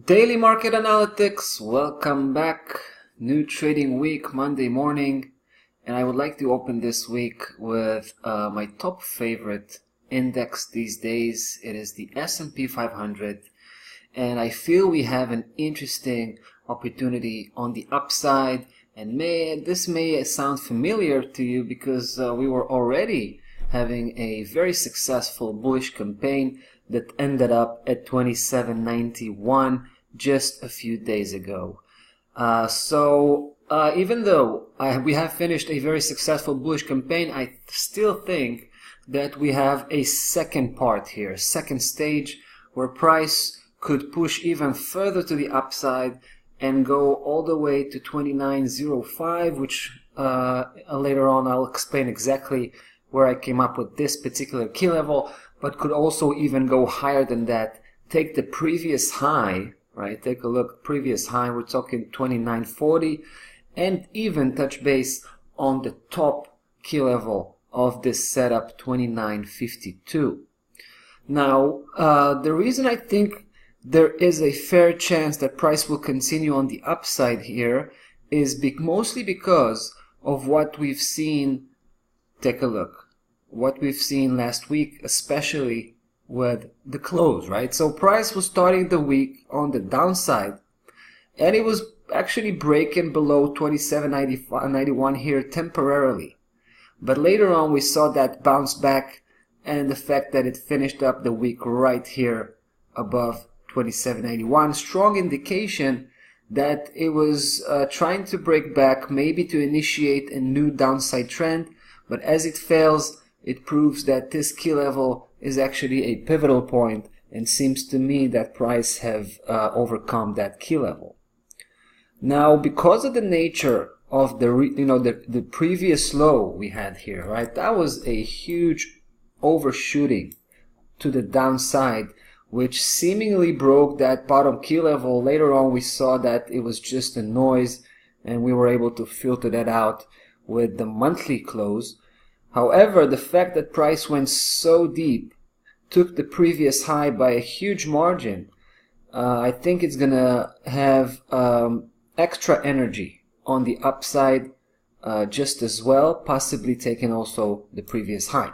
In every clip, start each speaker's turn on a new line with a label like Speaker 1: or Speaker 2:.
Speaker 1: Daily market analytics, welcome back. New trading week, Monday morning, and I would like to open this week with my top favorite index these days. It is the S&P 500, and I feel we have an interesting opportunity on the upside, and this may sound familiar to you because we were already having a very successful bullish campaign that ended up at 27.91 just a few days ago. Even though we have finished a very successful bullish campaign, I still think that we have a second part here, second stage, where price could push even further to the upside and go all the way to 29.05, which later on I'll explain exactly where I came up with this particular key level, but could also even go higher than that. Take the previous high, right? Take a look, previous high, we're talking 29.40, and even touch base on the top key level of this setup, 29.52. Now, the reason I think there is a fair chance that price will continue on the upside here is mostly because of what we've seen. Take a look. What we've seen last week, especially with the close, right? So price was starting the week on the downside, and it was actually breaking below 27.91 here temporarily. But later on, we saw that bounce back, and the fact that it finished up the week right here above 27.81, strong indication that it was trying to break back, maybe to initiate a new downside trend. But as it fails, it proves that this key level is actually a pivotal point, and seems to me that price have overcome that key level. Now, because of the nature of the previous low we had here, right? That was a huge overshooting to the downside, which seemingly broke that bottom key level. Later on, we saw that it was just a noise, and we were able to filter that out with the monthly close. However, the fact that price went so deep, took the previous high by a huge margin, I think it's gonna have extra energy on the upside just as well, possibly taking also the previous high.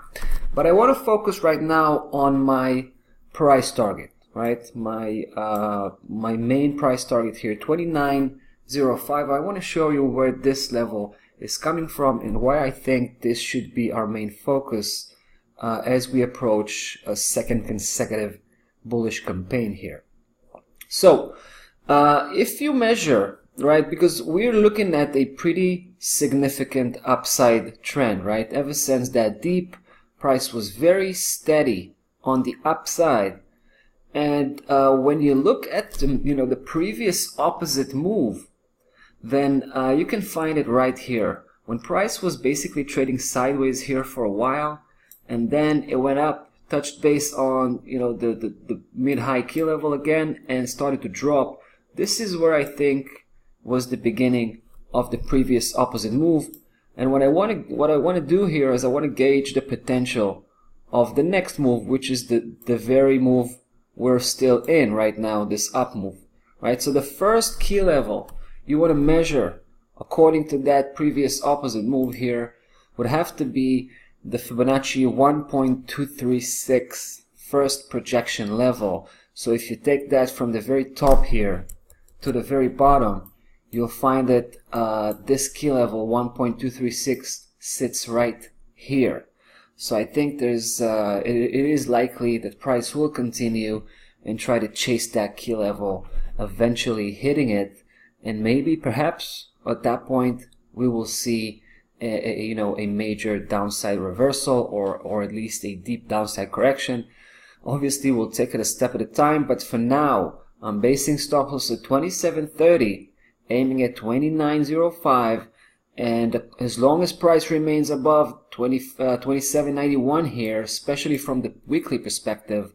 Speaker 1: But I want to focus right now on my price target, right? My main price target here, 29.05. I want to show you where this level is coming from and why I think this should be our main focus as we approach a second consecutive bullish campaign here. So if you measure, right, because we're looking at a pretty significant upside trend, right? Ever since that deep, price was very steady on the upside. And when you look at the previous opposite move, then you can find it right here. When price was basically trading sideways here for a while, and then it went up, touched base on the mid-high key level again, and started to drop. This is where I think was the beginning of the previous opposite move. And what I want to do here is I want to gauge the potential of the next move, which is the very move we're still in right now, this up move, right? So the first key level you want to measure according to that previous opposite move here would have to be the Fibonacci 1.236 first projection level. So if you take that from the very top here to the very bottom, you'll find that this key level 1.236 sits right here. So I think it is likely that price will continue and try to chase that key level, eventually hitting it. And maybe, perhaps, at that point, we will see a major downside reversal, or at least a deep downside correction. Obviously, we'll take it a step at a time, but for now, I'm basing stop loss at 27.30, aiming at 29.05, and as long as price remains above 27.91 here, especially from the weekly perspective,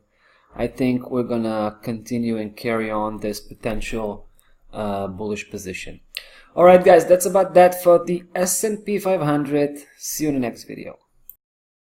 Speaker 1: I think we're gonna continue and carry on this potential bullish position. Alright guys, that's about that for the S&P 500. See you in the next video.